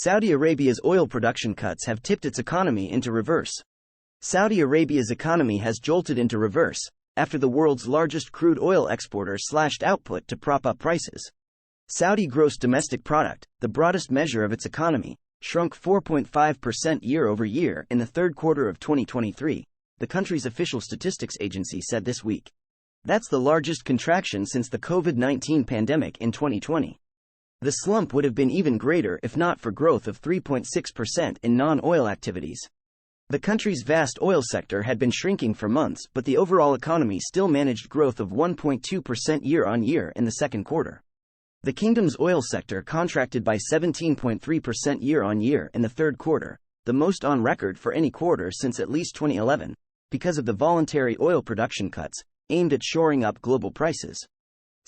Saudi Arabia's oil production cuts have tipped its economy into reverse. Saudi Arabia's economy has jolted into reverse after the world's largest crude oil exporter slashed output to prop up prices. Saudi gross domestic product, the broadest measure of its economy, shrunk 4.5% year-over-year in the third quarter of 2023, the country's official statistics agency said this week. That's the largest contraction since the COVID-19 pandemic in 2020. The slump would have been even greater if not for growth of 3.6% in non-oil activities. The country's vast oil sector had been shrinking for months, but the overall economy still managed growth of 1.2% year-on-year in the second quarter. The kingdom's oil sector contracted by 17.3% year-on-year in the third quarter, the most on record for any quarter since at least 2011, because of the voluntary oil production cuts aimed at shoring up global prices.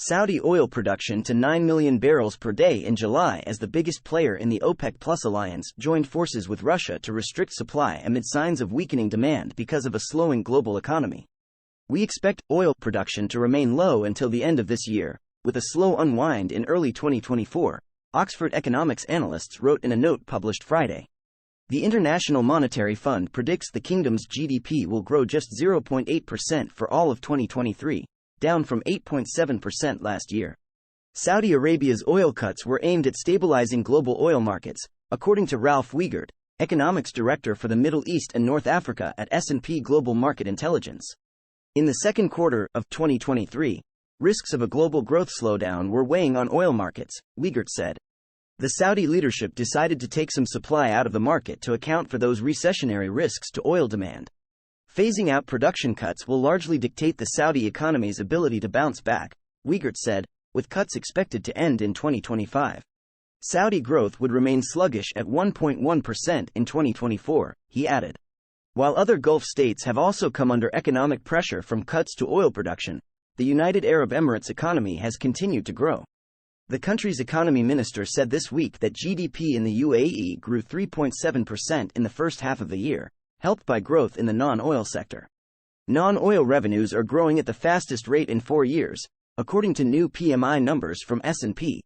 Saudi oil production to 9 million barrels per day in July as the biggest player in the OPEC Plus alliance joined forces with Russia to restrict supply amid signs of weakening demand because of a slowing global economy. We expect oil production to remain low until the end of this year, with a slow unwind in early 2024, Oxford economics analysts wrote in a note published Friday. The International Monetary Fund predicts the kingdom's GDP will grow just 0.8% for all of 2023, down from 8.7% last year. Saudi Arabia's oil cuts were aimed at stabilizing global oil markets, according to Ralph Wiegert, economics director for the Middle East and North Africa at S&P Global Market Intelligence. In the second quarter of 2023, risks of a global growth slowdown were weighing on oil markets, Wiegert said. The Saudi leadership decided to take some supply out of the market to account for those recessionary risks to oil demand. Phasing out production cuts will largely dictate the Saudi economy's ability to bounce back, Wiegert said, with cuts expected to end in 2025. Saudi growth would remain sluggish at 1.1% in 2024, he added. While other Gulf states have also come under economic pressure from cuts to oil production, the United Arab Emirates economy has continued to grow. The country's economy minister said this week that GDP in the UAE grew 3.7% in the first half of the year, helped by growth in the non-oil sector. Non-oil revenues are growing at the fastest rate in 4 years, according to new PMI numbers from S&P,